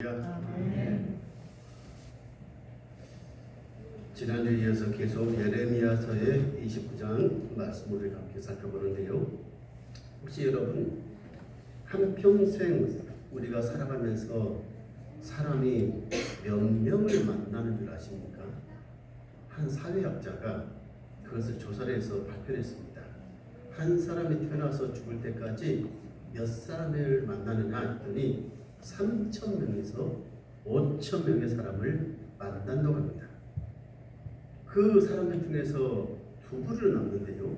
아멘. 지난주에 이어서 계속 예레미야서의 29장 말씀을 함께 살펴보는데요. 혹시 여러분 한평생 우리가 살아가면서 사람이 몇 명을 만나는 줄 아십니까? 한 사회학자가 그것을 조사를 해서 발표를 했습니다. 한 사람이 태어나서 죽을 때까지 몇 사람을 만나느냐 했더니 3,000명에서 5,000명의 사람을 만난다고 합니다. 그 사람들 중에서 두 부류를 남는데요.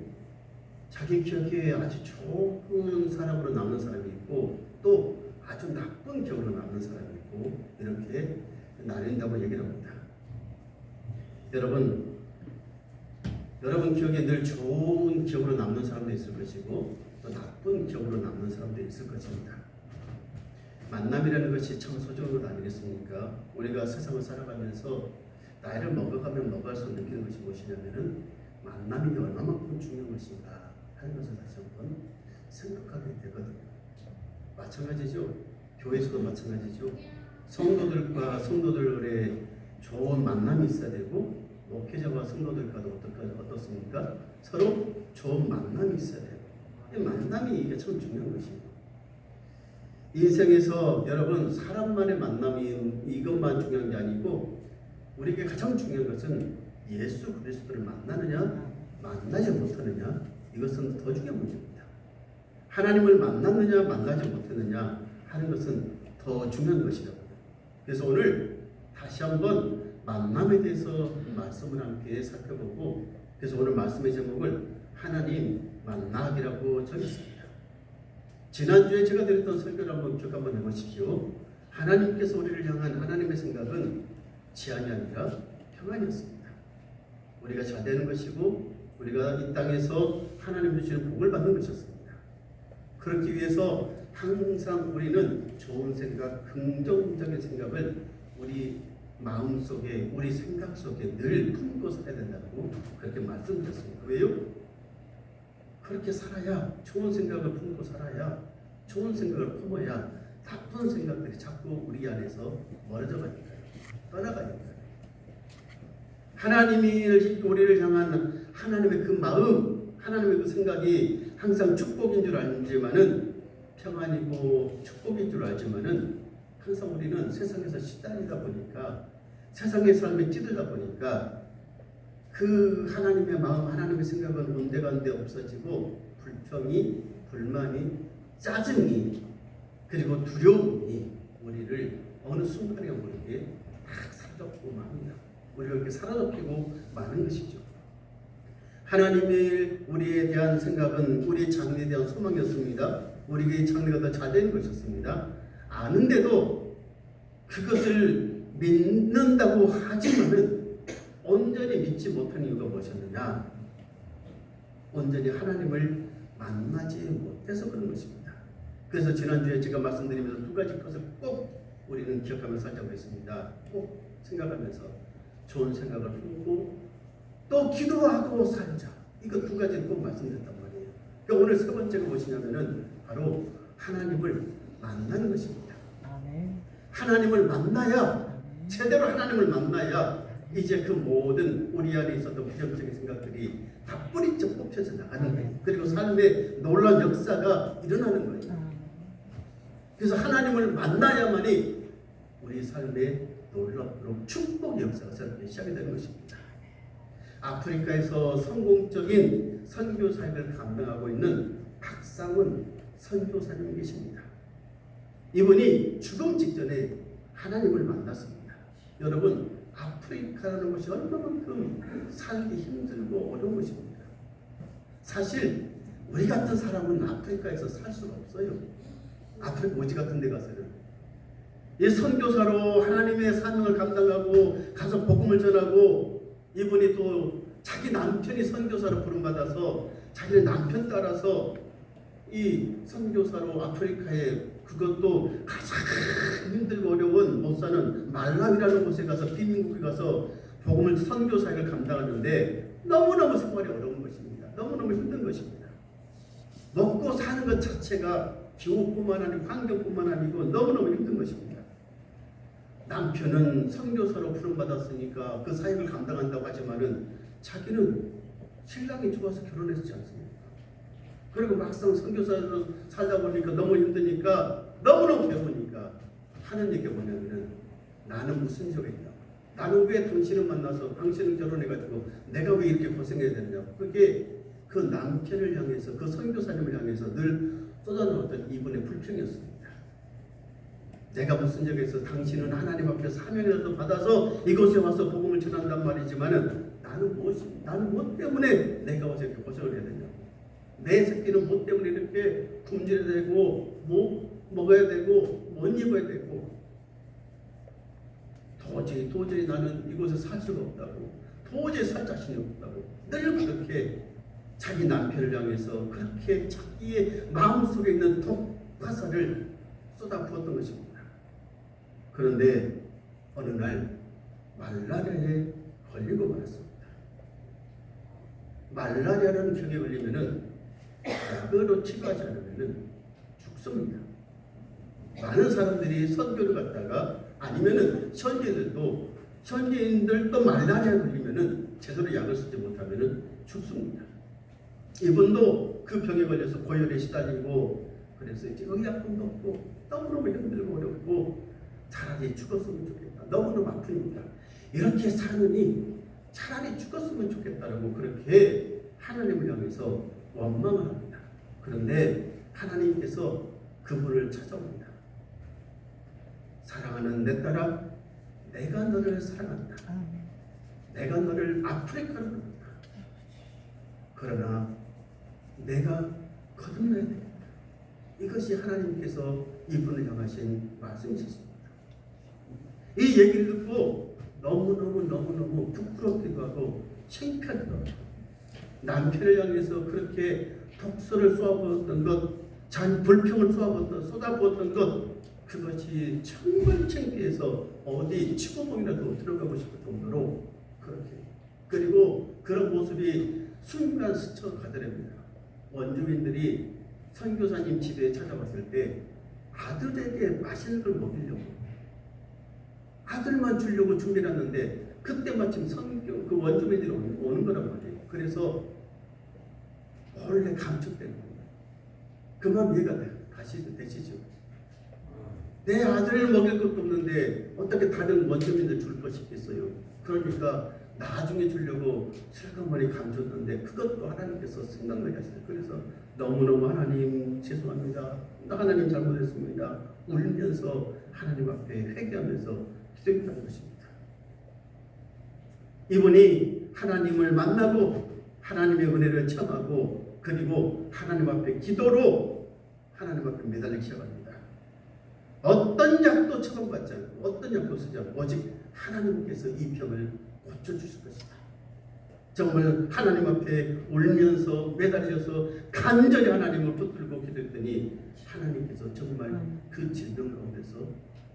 자기 기억에 아주 좋은 사람으로 남는 사람이 있고 또 아주 나쁜 기억으로 남는 사람이 있고 이렇게 나뉜다고 얘기를 합니다. 여러분 기억에 늘 좋은 기억으로 남는 사람도 있을 것이고 또 나쁜 기억으로 남는 사람도 있을 것입니다. 만남이라는 것이 참 소중한 것 아니겠습니까? 우리가 세상을 살아가면서 나이를 먹어가면 먹을수록 느끼는 것이 무엇이냐면은 만남이 얼마만큼 중요한 것인가 하는 것을 다시 한번 생각하게 되거든요. 마찬가지죠. 교회에서도 마찬가지죠. 성도들과 성도들의 좋은 만남이 있어야 되고 목회자와 성도들과도 어떻습니까? 서로 좋은 만남이 있어야 되고 이 만남이 이게 참 중요한 것이에요. 인생에서 여러분 사람만의 만남이 이것만 중요한 게 아니고 우리에게 가장 중요한 것은 예수 그리스도를 만나느냐 만나지 못하느냐 이것은 더 중요한 문제입니다. 하나님을 만났느냐 만나지 못했느냐 하는 것은 더 중요한 것이라고요. 그래서 오늘 다시 한번 만남에 대해서 말씀을 함께 살펴보고 그래서 오늘 말씀의 제목을 하나님 만나기라고 정했습니다. 지난주에 제가 드렸던 설교를 한번 기억 한번 해보십시오. 하나님께서 우리를 향한 하나님의 생각은 지안이 아니라 평안이었습니다. 우리가 잘 되는 것이고 우리가 이 땅에서 하나님 주시는 복을 받는 것이었습니다. 그렇기 위해서 항상 우리는 좋은 생각, 긍정적인 생각을 우리 마음속에 우리 생각 속에 늘 품고 살아야 된다고 그렇게 말씀드렸습니다. 왜요? 그렇게 살아야 좋은 생각을 품고 살아야 좋은 생각을 품어야 나쁜 생각들이 자꾸 우리 안에서 멀어져 가니까요. 떠나가니까요. 하나님이 우리를 향한 하나님의 그 마음, 하나님의 그 생각이 항상 축복인 줄 알지만은 평안이고 축복인 줄 알지만은 항상 우리는 세상에서 시달리다 보니까 세상의 삶에 찌들다 보니까 그 하나님의 마음, 하나님의 생각은 온데간데 없어지고 불평이, 불만이, 짜증이 그리고 두려움이 우리를 어느 순간에 모르게 딱 사로잡고 맙니다. 우리가 이렇게 사로잡히고 마는 것이죠. 하나님의 우리에 대한 생각은 우리의 장래에 대한 소망이었습니다. 우리의 장래가 더 잘 되는 것이었습니다. 아는데도 그것을 믿는다고 하지만은 온전히 믿지 못한 이유가 무엇이었느냐? 온전히 하나님을 만나지 못해서 그런 것입니다. 그래서 지난주에 제가 말씀드리면서 두 가지 것을 꼭 우리는 기억하면서 살자고 했습니다. 꼭 생각하면서 좋은 생각을 품고 또 기도하고 살자. 이거 두 가지를 꼭 말씀드렸단 말이에요. 그러니까 오늘 세 번째가 무엇이냐면은 바로 하나님을 만나는 것입니다. 하나님을 만나야 제대로 하나님을 만나야 이제 그 모든 우리 안에 있었던 부정적인 생각들이 다 뿌리째 뽑혀져 나가는 거예요. 그리고 삶의 놀라운 역사가 일어나는 거예요. 그래서 하나님을 만나야만이 우리 삶의 놀랍도록 축복의 역사가 새롭게 시작이 되는 것입니다. 아프리카에서 성공적인 선교 사역을 감당하고 있는 박상훈 선교사님이 계십니다. 이분이 죽음 직전에 하나님을 만났습니다. 여러분 아프리카라는 것이 얼마만큼 살기 힘들고 어려운 것입니다. 사실 우리 같은 사람은 아프리카에서 살 수가 없어요. 아프리카 오지 같은 데 가서는 이 선교사로 하나님의 사명을 감당하고 가서 복음을 전하고 이분이 또 자기 남편이 선교사로 부름받아서 자기의 남편 따라서 이 선교사로 아프리카에 그것도 가장 힘들고 어려운 못 사는 말라위라는 곳에 가서 빈민국에 가서 복음을 선교 사역을 감당하는데 너무너무 생활이 어려운 것입니다. 너무너무 힘든 것입니다. 먹고 사는 것 자체가 기후뿐만 아니고 환경뿐만 아니고 너무너무 힘든 것입니다. 남편은 선교사로 부름받았으니까 그 사역을 감당한다고 하지만은 자기는 신랑이 좋아서 결혼했지 않습니까? 그리고 막상 선교사로 살다 보니까 너무 힘드니까 너무너무 배우니까 하는 얘기가 뭐냐면은 나는 무슨 죄가 있냐? 나는 왜 당신을 만나서 당신은 결혼해가지고 내가 왜 이렇게 고생해야 되느냐? 그게 그 남편을 향해서 그 선교사님을 향해서 늘 쏟아놓았던 이분의 불평이었습니다. 내가 무슨 죄가 있어? 당신은 하나님 앞에 사명이라도 받아서 이곳에 와서 복음을 전한단 말이지만은 나는 뭐 때문에 내가 와서 이렇게 고생을 해야 되냐? 내 새끼는 뭐 때문에 이렇게 굶주려야 되고 뭐 먹어야 되고 못 입어야 되고 도저히 나는 이곳에 살 수가 없다고 도저히 살 자신이 없다고 늘 그렇게 자기 남편을 향해서 그렇게 자기의 마음속에 있는 독화살을 쏟아부었던 것입니다. 그런데 어느 날 말라리아에 걸리고 말았습니다. 말라리아라는 병에 걸리면은 약으로 치료하지 않으면은 죽습니다. 많은 사람들이 선교를 갔다가 아니면은 현지인들도 말라리아에 걸리면은 제대로 약을 쓰지 못하면은 죽습니다. 이분도 그 병에 걸려서 고열에 시달리고 그래서 이제 의약품도 없고 너무너무 힘들고 어렵고 차라리 죽었으면 좋겠다. 너무너무 아프니까 이렇게 사느니 차라리 죽었으면 좋겠다라고 그렇게 하나님을 향해서 원망을 합니다. 그런데 하나님께서 그분을 찾아옵니다. 사랑하는 내 딸아, 내가 너를 사랑한다. 내가 너를 아프리카로 부른다. 그러나 내가 거듭나야 되겠다. 이것이 하나님께서 이분을 향하신 말씀이셨습니다. 이 얘기를 듣고 너무너무 부끄럽기도 하고 창피하기도 하고 남편을 향해서 그렇게 독소를 쏘아부었던 것, 불평을 쏟아부었던 것, 그것이 정말 창피해서 어디 치구멍이라도 들어가고 싶을 정도로 그렇게, 그리고 그런 모습이 순간 스쳐가더랍니다. 원주민들이 선교사님 집에 찾아왔을 때 아들에게 맛있는 걸 먹이려고 아들만 주려고 준비해놨는데 그때 마침 그 원주민들이 오는 거란 말이에요. 그래서 원래 감축된 거예요. 그 마음 이해가 되시죠? 내 아들을 먹일 것도 없는데 어떻게 다른 원주민들 줄 것이 있겠어요? 그러니까 나중에 주려고 슬그머니 감췄는데 그것도 하나님께서 생각나게 하시죠. 그래서 너무너무 하나님 죄송합니다. 하나님 잘못했습니다. 울면서 하나님 앞에 회개하면서 기도했다는 것입니다. 이분이 하나님을 만나고 하나님의 은혜를 체험하고 그리고 하나님 앞에 기도로 하나님 앞에 매달리기 시작합니다. 어떤 약도 처방받지 않고 어떤 약도 쓰지 않고 오직 하나님께서 이 병을 고쳐주실 것이다. 정말 하나님 앞에 울면서 매달려서 간절히 하나님을 붙들고 기도했더니 하나님께서 정말 그 질병 가운데서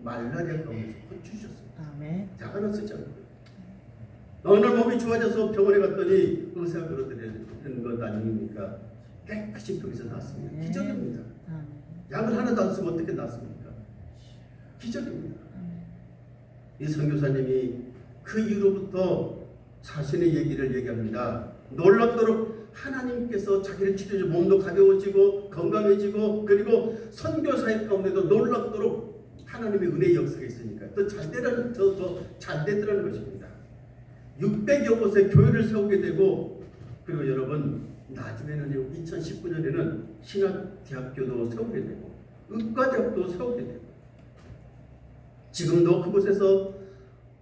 말라리아 가운데서 고쳐주셨습니다. 약은 쓰지 않고 어느 몸이 좋아져서 병원에 갔더니 의사가 그러더라는 것 아닙니까? 깨끗이 병에서 낫습니다. 기적입니다. 약을 하나도 안 쓰고 어떻게 낫습니까? 기적입니다. 이 선교사님이 그 이후로부터 자신의 얘기를 얘기합니다. 놀랍도록 하나님께서 자기를 치료해 몸도 가벼워지고 건강해지고 그리고 선교사역 가운데도 놀랍도록 하나님의 은혜의 역사가 있으니까 더 잘 되더라는 것입니다. 600여 곳에 교회를 세우게 되고 그리고 여러분 나중에는 2019년에는 신학대학교도 세우게 되고 의과대학도 세우게 되고 지금도 그곳에서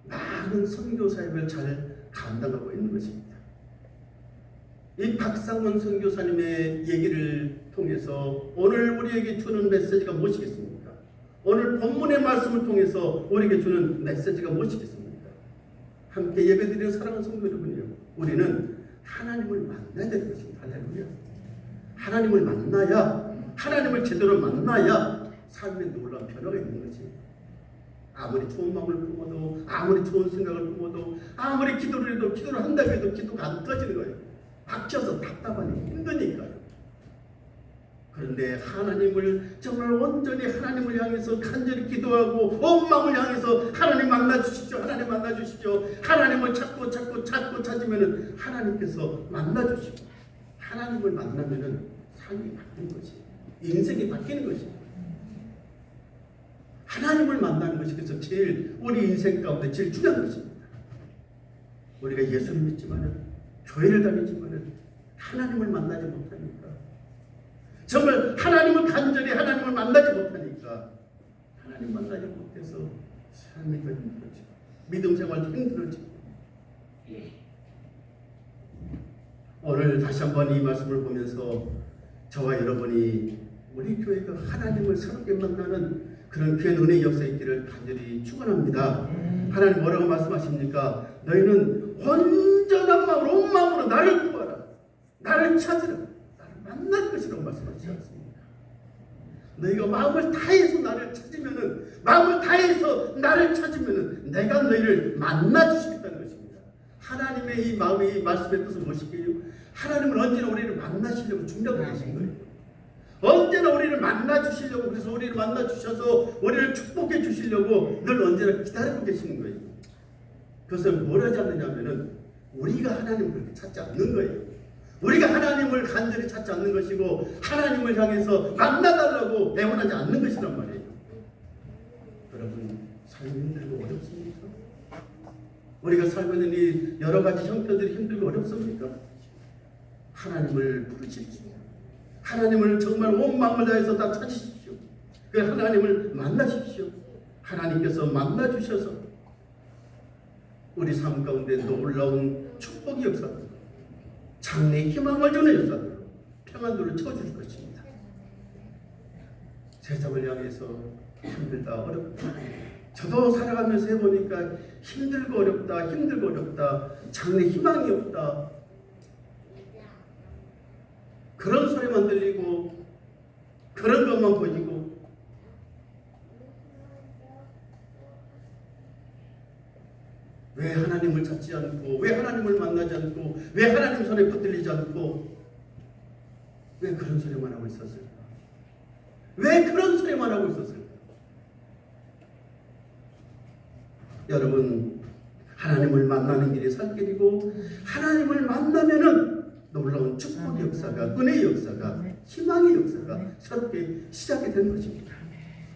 많은 선교 사역을 잘 감당하고 있는 것입니다. 이 박상원 선교사님의 얘기를 통해서 오늘 우리에게 주는 메시지가 무엇이겠습니까? 오늘 본문의 말씀을 통해서 우리에게 주는 메시지가 무엇이겠습니까? 함께 예배드리는 사랑하는 성도 여러분이요, 우리는 하나님을 만나야 되는 것입니다. 할렐루야. 하나님을 만나야, 하나님을 제대로 만나야 삶에 놀라운 변화가 있는 것이. 아무리 좋은 마음을 품어도, 아무리 좋은 생각을 품어도, 아무리 기도를 해도, 기도를 한다고 해도 기도가 안 터지는 거예요. 박혀서 답답하니 힘드니까요. 그런데 하나님을 정말 온전히 하나님을 향해서 간절히 기도하고 온 마음을 향해서 하나님 만나 주십시오. 하나님 만나 주십시오. 하나님을 찾고 찾으면은 하나님께서 만나 주시고 하나님을 만나면은 삶이 바뀌는 것이 인생이 바뀌는 것이 하나님을 만나는 것이 그래서 제일 우리 인생 가운데 제일 중요한 것입니다. 우리가 예수를 믿지만은 교회를 다니지만은 하나님을 만나지 못하니까 정말 하나님을 간절히 하나님을 만나지 못하니까 하나님 만나지 못해서 삶이 더 힘들어지고 믿음 생활도 힘들어지고 오늘 다시 한번 이 말씀을 보면서 저와 여러분이 우리 교회가 하나님을 새롭게 만나는 그런 귀한 은혜의 역사에 있기를 간절히 축원합니다. 하나님 뭐라고 말씀하십니까? 너희는 온전한 마음으로 온 마음으로 나를 구하라. 나를 찾으라. 나를 만날 것이라고 말씀하시지 않습니까? 너희가 마음을 다해서 나를 찾으면은 마음을 다해서 나를 찾으면은 내가 너희를 만나 주시겠다는 것입니다. 하나님의 이 마음의 이 말씀의 뜻은 무엇이게요? 하나님은 언제나 우리를 만나시려고 준비하고 계신 거예요. 언제나 우리를 만나 주시려고 그래서 우리를 만나 주셔서 우리를 축복해 주시려고 늘 언제나 기다리고 계시는 거예요. 그것은 뭘 하지 않느냐면은 우리가 하나님을 그렇게 찾지 않는 거예요. 우리가 하나님을 간절히 찾지 않는 것이고 하나님을 향해서 만나달라고 애원하지 않는 것이란 말이에요. 여러분 삶이 힘들고 어렵습니까? 우리가 살고 있는 이 여러 가지 형편들이 힘들고 어렵습니까? 하나님을 부르십시오. 하나님을 정말 온 마음을 다해서 다 찾으십시오. 그 하나님을 만나십시오. 하나님께서 만나 주셔서 우리 삶 가운데 놀라운 축복의 역사들, 장래의 희망을 주는 역사들, 평안도를 채워줄 것입니다. 세상을 향해서 힘들다 어렵다. 저도 살아가면서 해보니까 힘들고 어렵다. 장래 희망이 없다. 그런 소리만 들리고 그런 것만 보이고 왜 하나님을 찾지 않고 왜 하나님을 만나지 않고 왜 하나님 손에 붙들리지 않고 왜 그런 소리만 하고 있었을까? 왜 그런 소리만 하고 있었을까? 여러분 하나님을 만나는 길이 살길이고 하나님을 만나면은 놀라운 축복의 역사가 은혜의 역사가 희망의 역사가 새롭게 시작이 된 것입니다.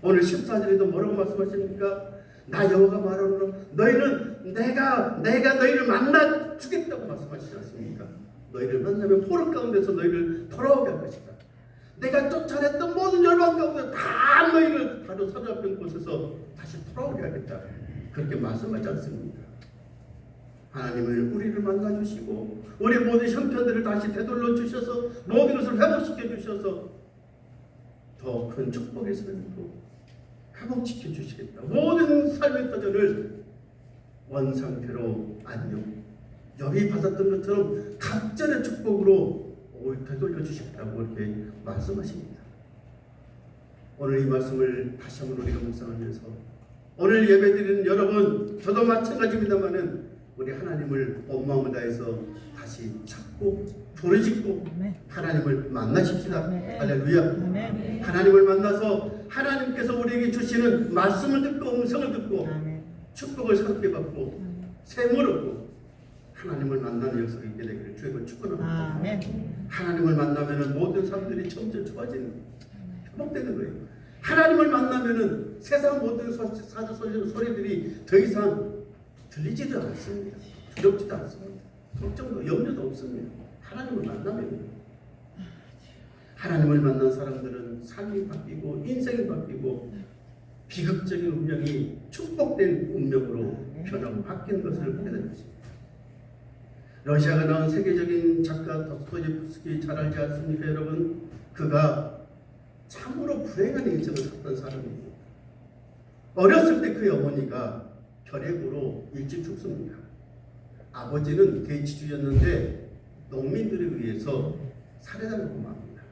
오늘 14절에도 뭐라고 말씀하십니까? 나 여호와가 말하노라 너희는 내가 너희를 만나 주겠다고 말씀하시지 않습니까? 너희를 만나면 포로 가운데서 너희를 돌아오게 할 것이다. 내가 쫓아냈던 모든 열방 가운데 다 너희를 바로 사로잡힌 곳에서 다시 돌아오게 하겠다. 그렇게 말씀하지 않습니까? 하나님은 우리를 만나주시고 우리 모든 형편들을 다시 되돌려 주셔서 모든 것을 회복시켜 주셔서 더 큰 축복의 삶으로 회복시켜 주시겠다. 모든 삶의 터전을 원상태로 안녕 여기 받았던 것처럼 각전의 축복으로 되돌려 주시겠다고 이렇게 말씀하십니다. 오늘 이 말씀을 다시 한번 우리가 묵상하면서 오늘 예배드리는 여러분 저도 마찬가지입니다만은 우리 하나님을 온 마음을 다해서 다시 찾고 부르짖고 하나님을 만나십시다. 할렐루야. 하나님을 만나서 하나님께서 우리에게 주시는 말씀을 듣고 음성을 듣고 축복을 새롭게 받고 샘을 얻고 하나님을 만나는 역사가 있게 되기를 주의 축원합니다. 하나님을 만나면 모든 사람들이 점점 좋아지는 회복되는 거예요. 하나님을 만나면 세상 모든 소리들이 더 이상 들리지도 않습니다. 두렵지도 않습니다. 걱정도 염려도 없습니다. 하나님을 만나면 하나님을 만난 사람들은 삶이 바뀌고 인생이 바뀌고 비극적인 운명이 축복된 운명으로 변하고 바뀌는 것을 보게 되는 것입니다. 러시아가 낳은 세계적인 작가 도스토옙스키 잘 알지 않습니까 여러분? 그가 참으로 불행한 인생을 살던 사람입니다. 어렸을 때 그의 어머니가 혈액으로 일찍 죽습니다. 아버지는 대치주였는데 농민들에 의해서 살해당하고 맙니다.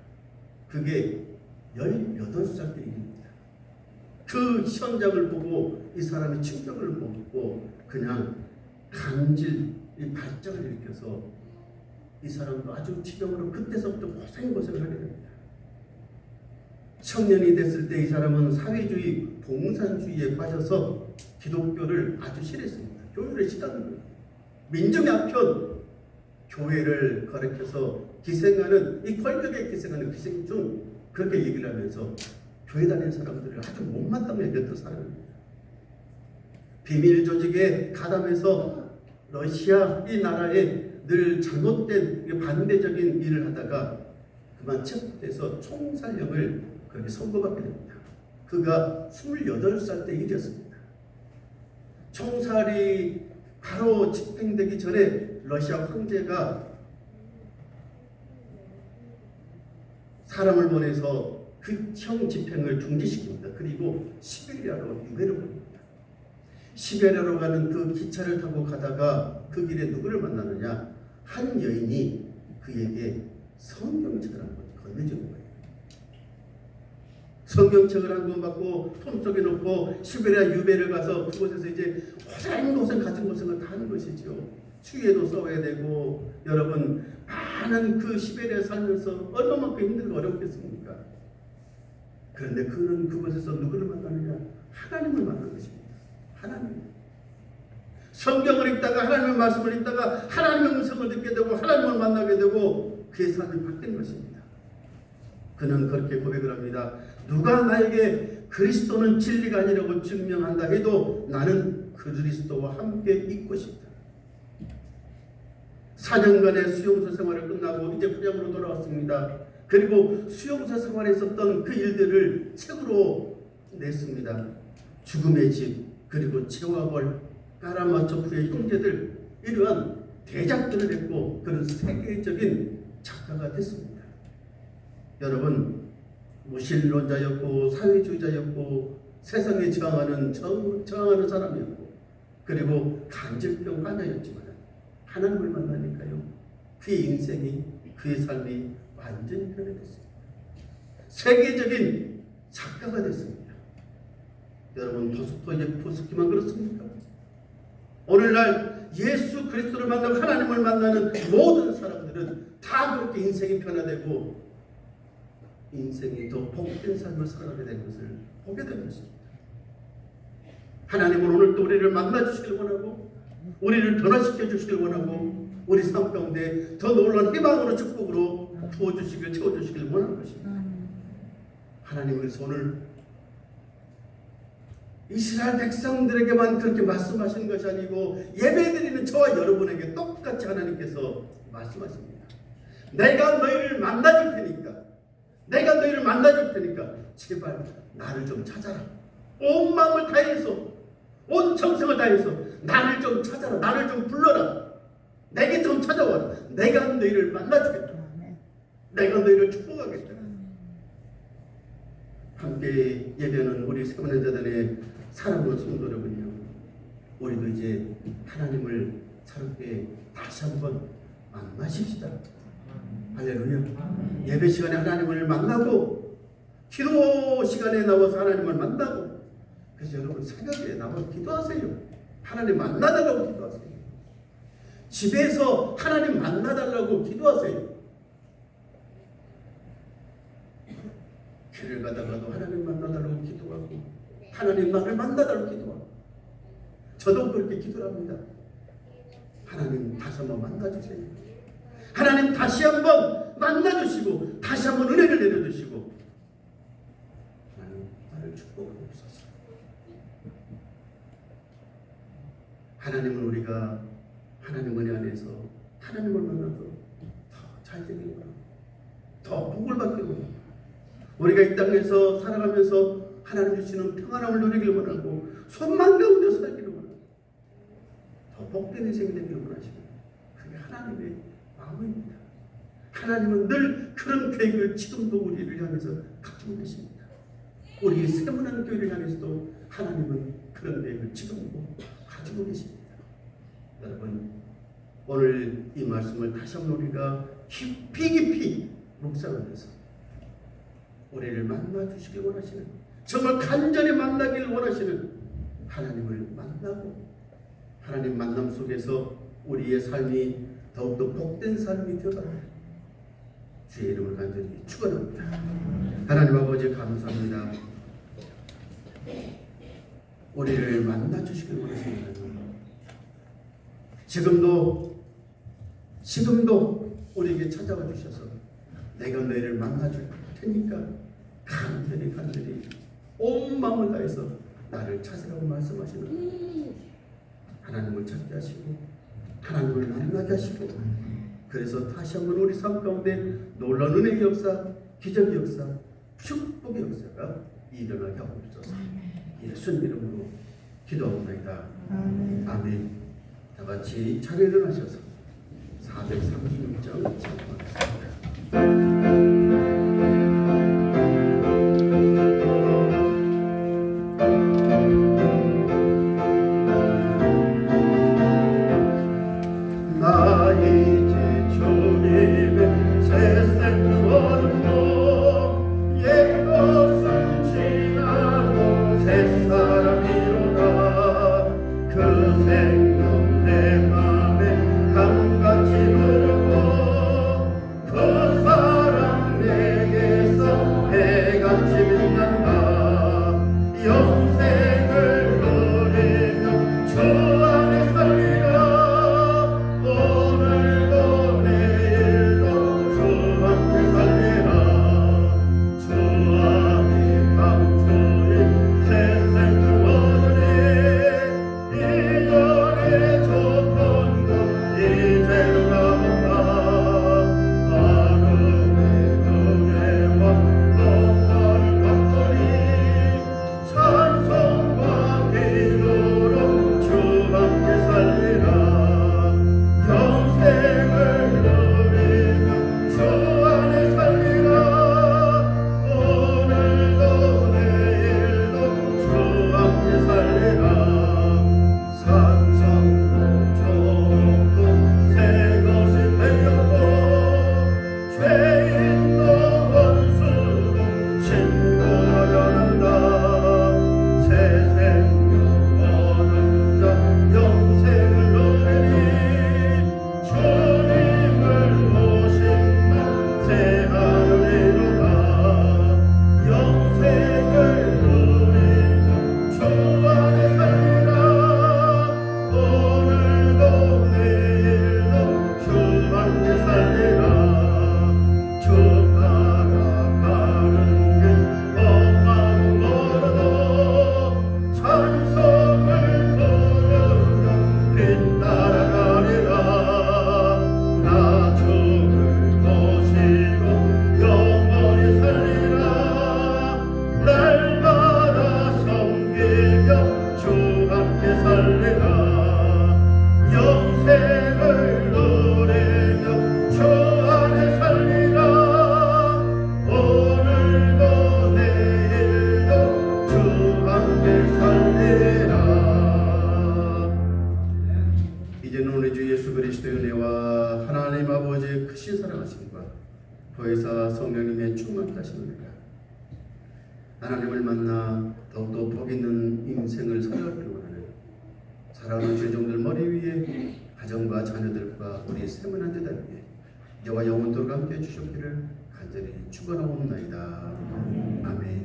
그게 18살 때 일입니다. 그 현장을 보고 이 사람이 충격을 먹고 그냥 간질 발작을 일으켜서 이 사람도 아주 치명으로 그때서부터 고생을 하게 됩니다. 청년이 됐을 때 이 사람은 사회주의, 봉산주의에 빠져서 기독교를 아주 싫어했습니다. 교회를 싫어하는 거예요. 민중의 한편 교회를 가르쳐서 기생하는, 이 권력에 기생하는 기생 중 그렇게 얘기를 하면서 교회 다니는 사람들을 아주 못마땅하게 곁들여 사는 비밀 조직에 가담해서 러시아 이 나라에 늘 잘못된 반대적인 일을 하다가 그만 체포돼서 총살령을 그렇게 선고받게 됩니다. 그가 28살 때 일이었습니다. 총살이 바로 집행되기 전에 러시아 황제가 사람을 보내서 그 형 집행을 중지시킵니다. 그리고 시베리아로 유배를 보냅니다. 시베리아로 가는 그 기차를 타고 가다가 그 길에 누구를 만나느냐? 한 여인이 그에게 성경책을 한 권 건네준 거예요. 성경책을 한 권 받고 품속에 놓고 시베리아 유배를 가서 그곳에서 이제 고생 같은 고생을 다 하는 것이죠. 추위에도 써야 되고, 여러분 많은 그 시베리아 살면서 얼마만큼 힘들고 어렵겠습니까? 그런데 그는 그곳에서 누구를 만나느냐? 하나님을 만난 것입니다. 하나님. 성경을 읽다가 하나님의 말씀을 읽다가 하나님의 음성을 듣게 되고 하나님을 만나게 되고 그의 삶이 바뀌는 것입니다. 그는 그렇게 고백을 합니다. 누가 나에게 그리스도는 진리가 아니라고 증명한다 해도 나는 그리스도와 함께 있고 싶다. 4년간의 수용소 생활을 끝나고 이제 고향으로 돌아왔습니다. 그리고 수용소 생활에 있었던 그 일들을 책으로 냈습니다. 죽음의 집, 그리고 채화벌, 까라마초프의 형제들, 이러한 대작들을 했고 그런 세계적인 작가가 됐습니다. 여러분, 무신론자였고 사회주의자였고 세상에 저항하는 사람이었고 그리고 간질병 환자였지만 하나님을 만나니까요, 그의 인생이, 그의 삶이 완전히 변해졌습니다. 세계적인 작가가 됐습니다. 여러분, 도스토예프스키만 그렇습니까? 오늘날 예수 그리스도를 만나고 하나님을 만나는 모든 사람들은 다 그렇게 인생이 변화되고 인생이 더 복된 삶을 살아가게 된 것을 보게 된 것입니다. 하나님은 오늘도 우리를 만나주시길 원하고 우리를 변화시켜 주시길 원하고 우리 삶 가운데 더 놀라운 희망으로 축복으로 부어주시길 채워주시길 원하는 것입니다. 하나님은 그래서 오늘 이스라엘 백성들에게만 그렇게 말씀하시는 것이 아니고 예배드리는 저와 여러분에게 똑같이 하나님께서 말씀하십니다. 내가 너희를 만나줄 테니까, 내가 너희를 만나줄 테니까 제발 나를 좀 찾아라. 온 마음을 다해서, 온 정성을 다해서 나를 좀 찾아라. 나를 좀 불러라. 내게 좀 찾아와라. 내가 너희를 만나주겠다. 내가 너희를 축복하겠다. 함께 예배하는 우리 세문현자단의 사랑하는 성도 여러분이요, 우리도 이제 하나님을 새롭게 다시 한번 만나십시다. 할렐루야. 예배 시간에 하나님을 만나고 기도 시간에 나와서 하나님을 만나고, 그래서 여러분 새벽에 나와서 기도하세요. 하나님 만나달라고 기도하세요. 집에서 하나님 만나달라고 기도하세요. 길을 가다가도 하나님 만나달라고 기도하고 하나님 나를 만나달라고 기도하고, 저도 그렇게 기도를 합니다. 하나님 다시 한번 만나주세요. 하나님 다시 한번 만나주시고 다시 한번 은혜를 내려주시고 하나님 나를 축복하옵소서. 하나님은 우리가 하나님 은혜 안에서 하나님을 만나서 더 잘되기를 원합니다. 더 복을 받기를 원합니다. 우리가 이 땅에서 살아가면서 하나님 주시는 평안함을 누리기를 원하고 손만 가운데 살기를 원하고 더 복된 인생이 되기를 원하십니다. 그게 하나님의 마음입니다. 하나님은 늘 그런 계획을 지금도 우리를 향해서 가지고 계십니다. 우리 세문안 교회를 향해서도 하나님은 그런 계획을 지금도 가지고 계십니다. 여러분, 오늘 이 말씀을 다시 한번 우리가 깊이 묵상하면서 우리를 만나주시길 원하시는, 정말 간절히 만나기를 원하시는 하나님을 만나고 하나님 만남 속에서 우리의 삶이 더욱더 복된 삶이 되어가는 주의 이름을 간절히 축원합니다. 하나님 아버지 감사합니다. 우리를 만나 주시길 원하십니다. 지금도 우리에게 찾아와 주셔서 내가 너희를 만나 줄 테니까 간절히 온 마음을 다해서 나를 찾으라고 말씀하시는 하나님을 찾게 하시고 하나님을 만나게 하시고 그래서 다시 한번 우리 삶 가운데 놀라운 은혜의 역사, 기적의 역사, 축복의 역사가 일어나게 하옵소서. 예수님 이름으로 기도합니다. 아멘. 다 같이 차례 일어나셔서 436장 찬송하겠습니다. 보혜사 성령님의 충만하신 은혜가 하나님을 만나 더욱더 복 있는 인생을 살아가기를 원하는 사랑하는 죄종들 머리 위에 가정과 자녀들과 우리 세문한 자들 위에 이제와 영원토록 함께해 주셨기를 간절히 축원하옵나이다. 아멘.